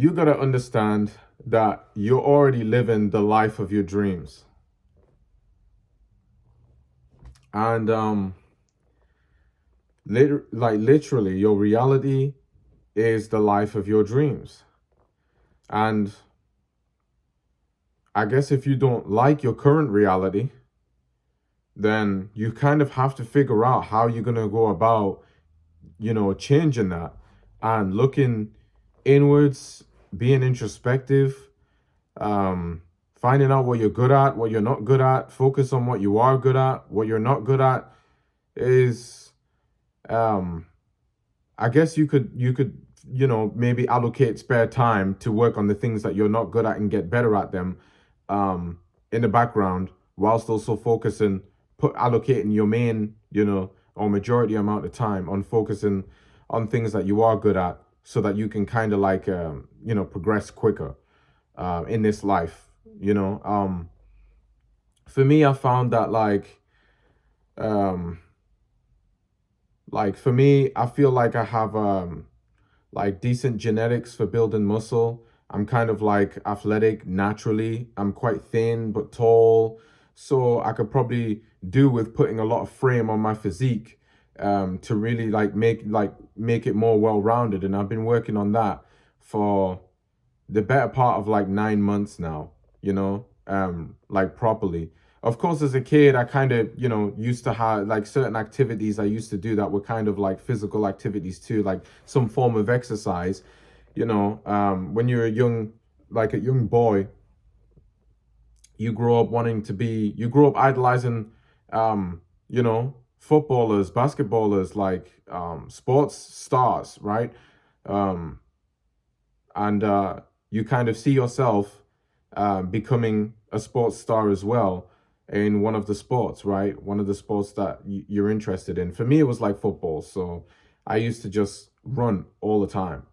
you got to understand that you're already living the life of your dreams. And literally your reality is the life of your dreams. And I guess if you don't like your current reality, then you kind of have to figure out how you're going to go about, changing that and looking inwards, being introspective, um, finding out what you're good at, what you're not good at, focus on what you are good at, what you're not good at is, um, I guess you could, maybe allocate spare time to work on the things that you're not good at and get better at them, um, in the background, whilst also focusing, allocating your main, or majority amount of time on focusing on things that you are good at, so that you can kind of like, progress quicker, in this life. For me, I found that um, for me, I feel like I have like decent genetics for building muscle. I'm kind of like athletic naturally. I'm quite thin but tall. So I could probably do with putting a lot of frame on my physique, to really make it more well-rounded. And I've been working on that for the better part of like 9 months now, like properly. Of course, as a kid, I kind of, used to have like certain activities I used to do that were kind of like physical activities too, like some form of exercise. When you're like a young boy, you grow up idolizing, footballers, basketballers, like, sports stars, right? Um, and you kind of see yourself, becoming a sports star as well in one of the sports, right? One of the sports that you're interested in. For me, it was like football. So I used to just run all the time,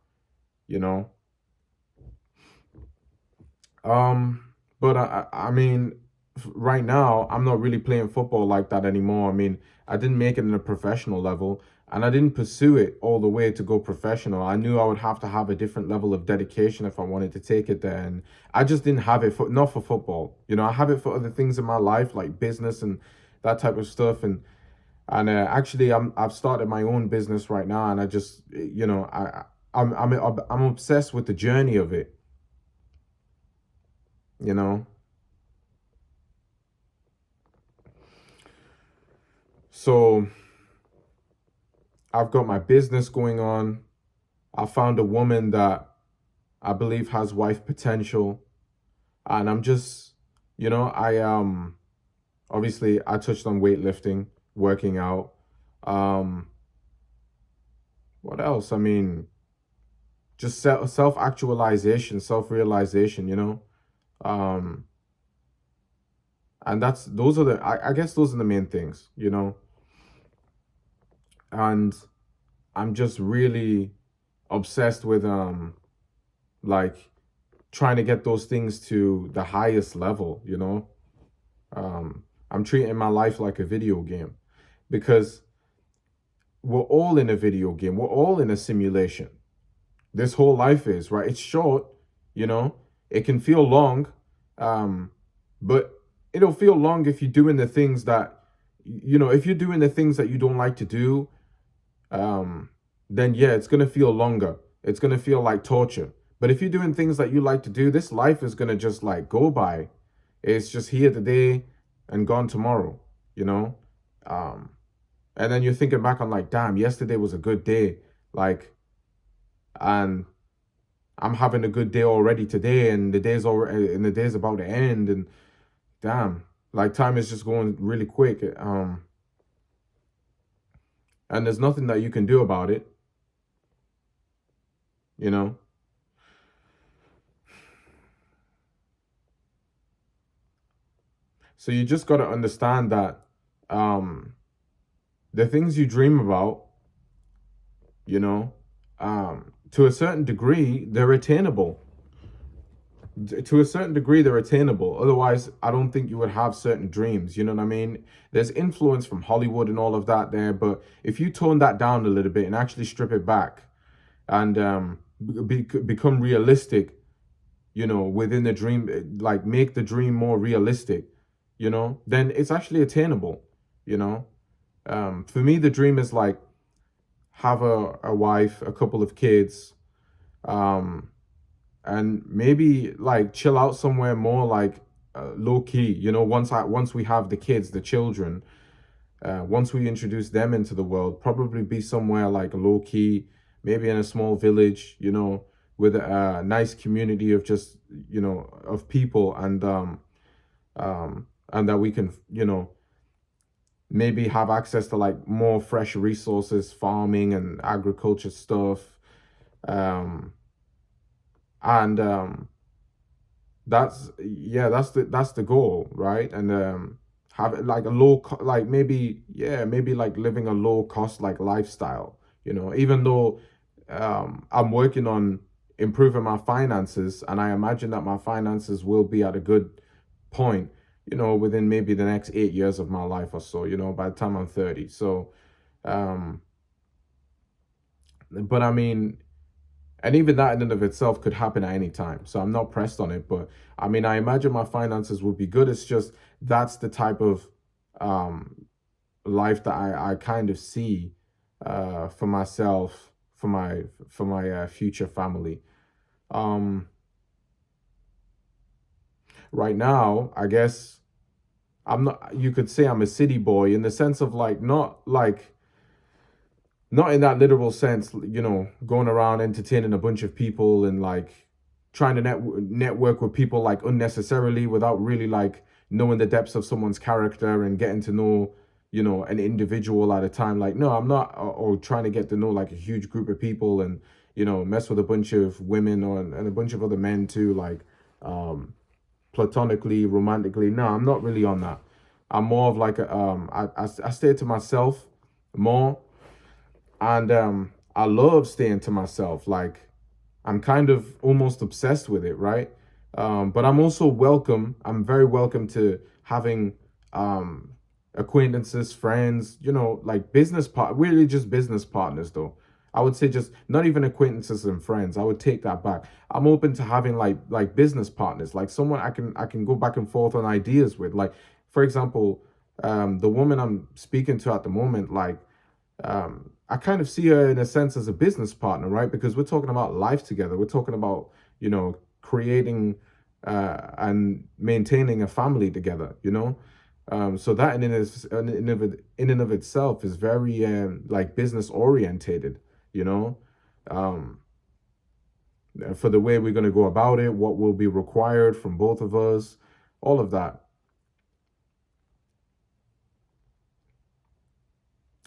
you know? Um, but I mean, right now, I'm not really playing football like that anymore. I mean, I didn't make it in a professional level, and I didn't pursue it all the way to go professional. I knew I would have to have a different level of dedication if I wanted to take it there, and I just didn't have it for not for football. I have it for other things in my life, like business and that type of stuff. And actually, I've started my own business right now, and I just, I'm obsessed with the journey of it. You know. So I've got my business going on. I found a woman that I believe has wife potential. And I'm just, I obviously I touched on weightlifting, working out. Um, what else? I mean, just self actualization, self realization. Um, and those are I guess those are the main things. And I'm just really obsessed with, like trying to get those things to the highest level. I'm treating my life like a video game, because we're all in a video game. We're all in a simulation. This whole life is, right? It's short, you know. It can feel long, um, but it'll feel long if you're doing the things that, if you're doing the things that you don't like to do, um, then yeah, it's gonna feel longer. It's gonna feel like torture. But if you're doing things that you like to do, this life is gonna just like go by. It's just here today and gone tomorrow, you know? Um, and then you're thinking back on like, damn, yesterday was a good day. Like, and I'm having a good day already today, and the day's about to end, and damn, like time is just going really quick. And there's nothing that you can do about it, you know? So you just got to understand that, um, the things you dream about, you know, to a certain degree, they're attainable. To a certain degree, they're attainable. Otherwise, I don't think you would have certain dreams. You know what I mean? There's influence from Hollywood and all of that there, but if you tone that down a little bit and actually strip it back, and become realistic, within the dream, like make the dream more realistic, then it's actually attainable, you know. For me, the dream is like have a wife, a couple of kids, um, and maybe like chill out somewhere more like low key. Once we have the kids, the children, once we introduce them into the world, probably be somewhere like low key, maybe in a small village, with a nice community of just of people, and that we can maybe have access to like more fresh resources, farming and agriculture stuff, um, and that's the goal, right? And have it like a like maybe, yeah, maybe like living a low cost like lifestyle, even though I'm working on improving my finances, and I imagine that my finances will be at a good point, within maybe the next 8 years of my life or so, by the time I'm 30. So um but I mean, and even that in and of itself could happen at any time. So I'm not pressed on it. But I mean, I imagine my finances would be good. It's just that's the type of um, life that I kind of see for myself, for my future family. Um, right now, I guess I'm not. You could say I'm a city boy in the sense of like not in that literal sense, going around entertaining a bunch of people and like trying to network with people like unnecessarily without really like knowing the depths of someone's character and getting to know, an individual at a time. Like, no, I'm not, or trying to get to know like a huge group of people and, mess with a bunch of women and a bunch of other men too, like platonically, romantically. No, I'm not really on that. I'm more of like I stay to myself more, and I love staying to myself. Like, I'm kind of almost obsessed with it, right? But I'm very welcome to having um acquaintances, friends, like really just business partners though. I would say just not even acquaintances and friends. I would take that back. I'm open to having like business partners, like someone I can go back and forth on ideas with. Like, for example, the woman I'm speaking to at the moment, like I kind of see her in a sense as a business partner, right? Because we're talking about life together. We're talking about, creating and maintaining a family together, so that in and of itself is very like business orientated, you know, um, for the way we're going to go about it, what will be required from both of us, all of that.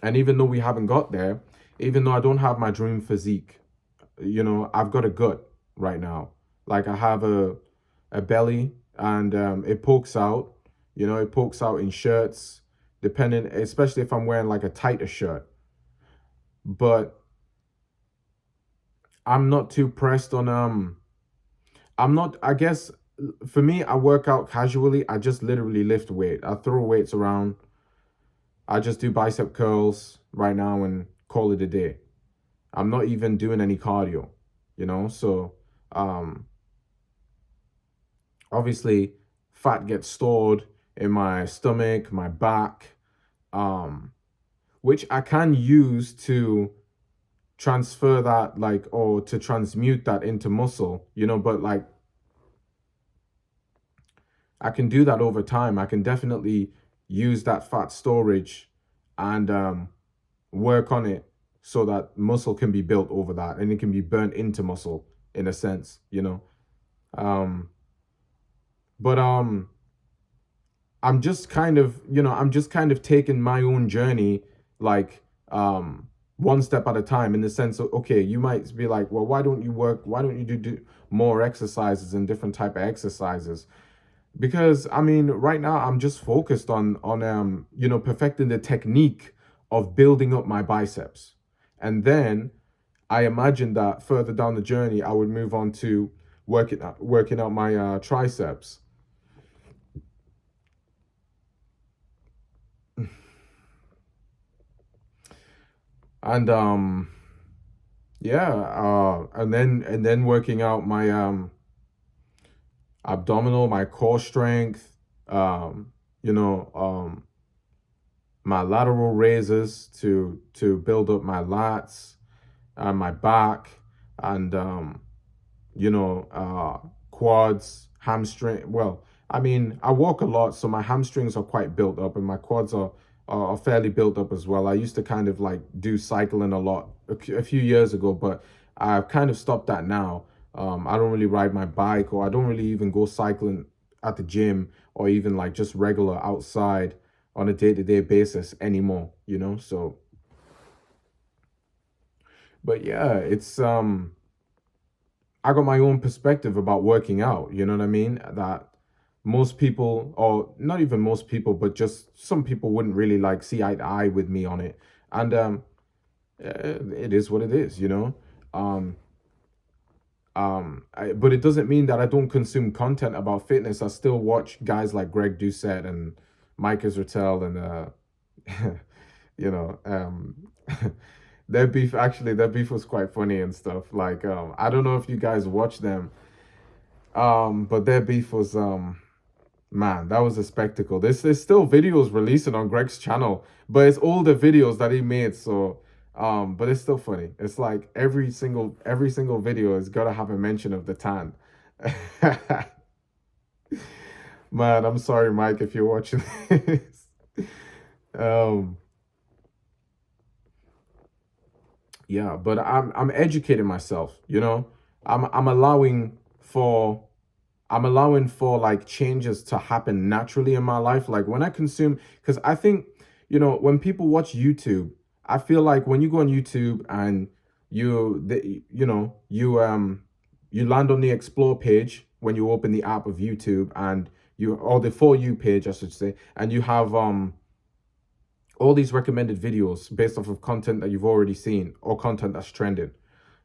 And even though we haven't got there, even though I don't have my dream physique, I've got a gut right now. Like, I have a belly, and it pokes out. It pokes out in shirts, depending, especially if I'm wearing like a tighter shirt. But I'm not too pressed on I'm not, I guess, for me, I work out casually. I just literally lift weight. I throw weights around. I just do bicep curls right now and call it a day. I'm not even doing any cardio, So um obviously fat gets stored in my stomach, my back, um, which I can use to transfer that, like, or to transmute that into muscle, but like I can do that over time. I can definitely use that fat storage and work on it so that muscle can be built over that and it can be burnt into muscle in a sense. Um, but I'm just kind of taking my own journey, like, one step at a time, in the sense of, okay, you might be like, well, why don't you do more exercises and different type of exercises? Because I mean, right now I'm just focused on perfecting the technique of building up my biceps. And then I imagine that further down the journey, I would move on to working out my triceps. And Yeah, and then working out my abdominal, my core strength, um, you know, my lateral raises to build up my lats and my back, and quads, hamstring. Well, I mean, I walk a lot, so my hamstrings are quite built up, and my quads are fairly built up as well. I used to kind of like do cycling a lot a few years ago, but I've kind of stopped that now. I don't really ride my bike, or I don't really even go cycling at the gym, or even like just regular outside on a day-to-day basis anymore, So, but yeah, it's I got my own perspective about working out, you know what I mean? That most people, or not even most people, but just some people wouldn't really like see eye to eye with me on it. And it is what it is. Um, but it doesn't mean that I don't consume content about fitness. I still watch guys like Greg Doucette and Mike Israetel and you know, their beef was quite funny and stuff. Like, I don't know if you guys watch them, but their beef was, man, that was a spectacle. There's still videos releasing on Greg's channel, but it's older videos that he made. So, but it's still funny. It's like every single video has got to have a mention of the tan. Man, I'm sorry, Mike, if you're watching this. Um, yeah, but I'm educating myself. I'm allowing for like changes to happen naturally in my life. Like when I consume, because I think, when people watch YouTube, I feel like when you go on YouTube and you land on the explore page when you open the app of YouTube, and or the for you page, I should say, and you have all these recommended videos based off of content that you've already seen or content that's trending.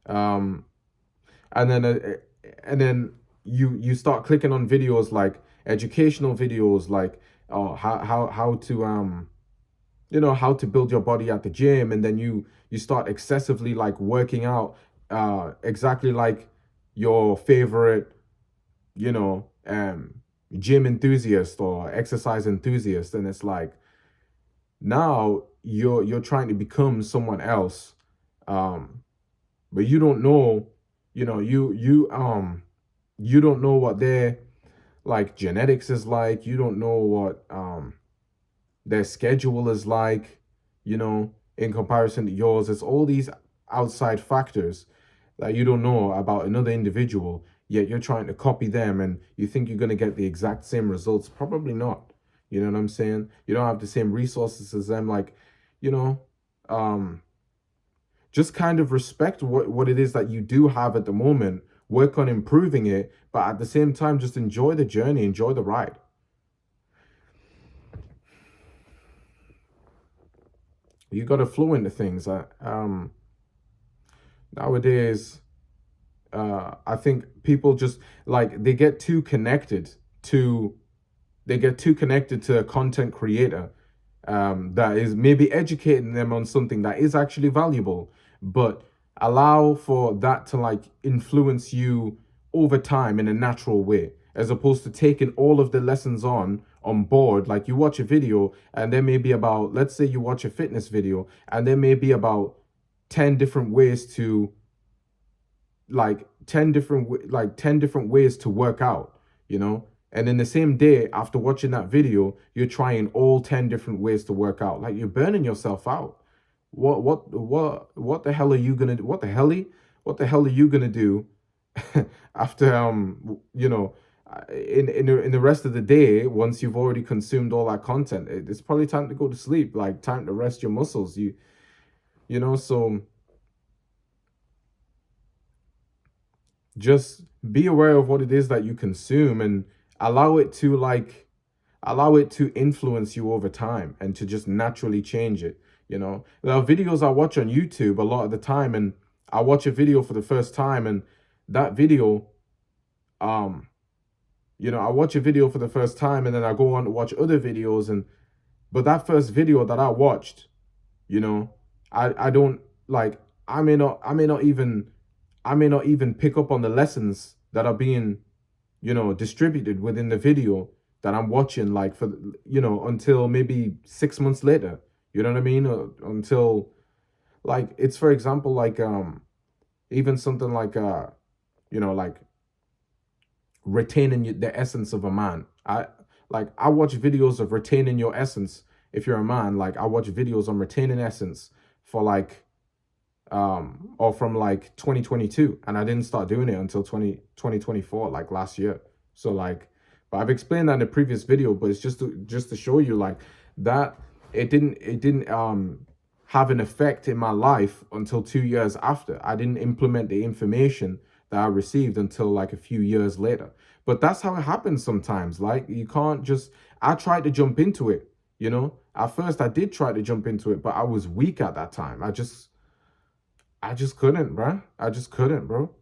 Um, and then you start clicking on videos like educational videos, like how to how to build your body at the gym, and then you start excessively like working out exactly like your favorite you know gym enthusiast or exercise enthusiast, and it's like now you're trying to become someone else, um but you don't know, you don't know what their like genetics is like. You don't know what their schedule is like, in comparison to yours. It's all these outside factors that you don't know about another individual, yet you're trying to copy them and you think you're going to get the exact same results. Probably not. You know what I'm saying? You don't have the same resources as them. Like, you know, um, just kind of respect what it is that you do have at the moment, work on improving it, but at the same time, just enjoy the journey, enjoy the ride. You got to flow into things. Nowadays, I think people just like to they get too connected to a content creator that is maybe educating them on something that is actually valuable, but allow for that to like influence you over time in a natural way, as opposed to taking all of the lessons on board. Like you watch a video and there may be about, let's say you watch a fitness video and there may be about 10 different ways to like 10 different ways to work out, and in the same day after watching that video you're trying all 10 different ways to work out. Like you're burning yourself out. What the hell are you gonna do? What the hell are you gonna do after in the rest of the day, once you've already consumed all that content? It's probably time to go to sleep, like time to rest your muscles. So just be aware of what it is that you consume and allow it to like allow it to influence you over time and to just naturally change it. There are videos I watch on YouTube a lot of the time, and I watch a video for the first time, and that video um I watch a video for the first time and then I go on to watch other videos, and but that first video that I watched, you know I don't like I may not even pick up on the lessons that are being, distributed within the video that I'm watching, like for, until maybe 6 months later. You know what I mean? Until, like, it's, for example, like, even something like, like retaining the essence of a man. I watch videos of retaining your essence. If you're a man, like, I watch videos on retaining essence for like, or from like 2022, and I didn't start doing it until 2024, like last year. So like, but I've explained that in a previous video, but it's just to show you like that it didn't have an effect in my life until 2 years after. I didn't implement the information that I received until like a few years later. But that's how it happens sometimes. Like, you can't just, I tried to jump into it, At first I did try to jump into it, but I was weak at that time. I just couldn't, bro. I just couldn't, bro.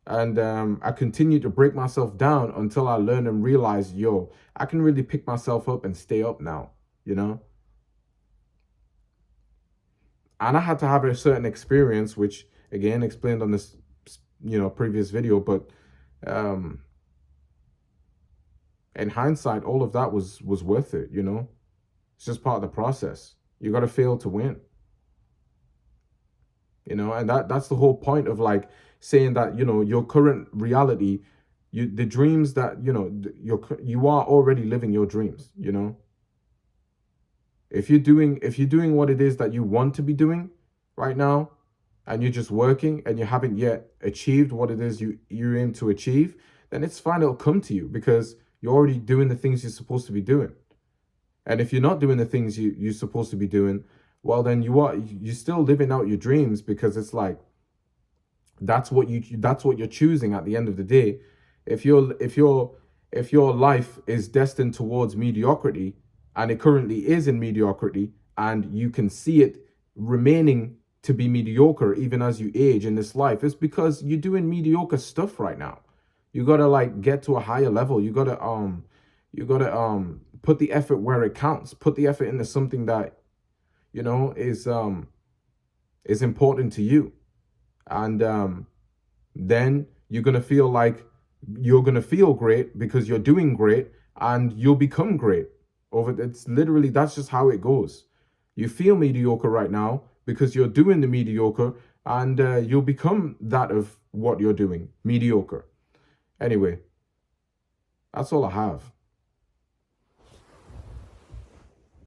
And I continued to break myself down until I learned and realized, yo, I can really pick myself up and stay up now, you know? And I had to have a certain experience, which again explained on this, previous video. But um, in hindsight, all of that was worth it, It's just part of the process. You got to fail to win. And that's the whole point of like saying that, your current reality, the dreams that, you are already living your dreams. If you're doing what it is that you want to be doing right now, and you're just working and you haven't yet achieved what it is you aim to achieve, then it's fine, it'll come to you, because you're already doing the things you're supposed to be doing. And if you're not doing the things you're supposed to be doing, well, then you're still living out your dreams, because it's like, that's what you're choosing at the end of the day. If your life is destined towards mediocrity, and it currently is in mediocrity, and you can see it remaining to be mediocre even as you age in this life, it's because you're doing mediocre stuff right now. You gotta like get to a higher level. You gotta put the effort where it counts. Put the effort into something that is important to you. And then you're going to feel like you're going to feel great because you're doing great, and you'll become great. It's literally, that's just how it goes. You feel mediocre right now because you're doing the mediocre, and you'll become that of what you're doing, mediocre. Anyway, that's all I have.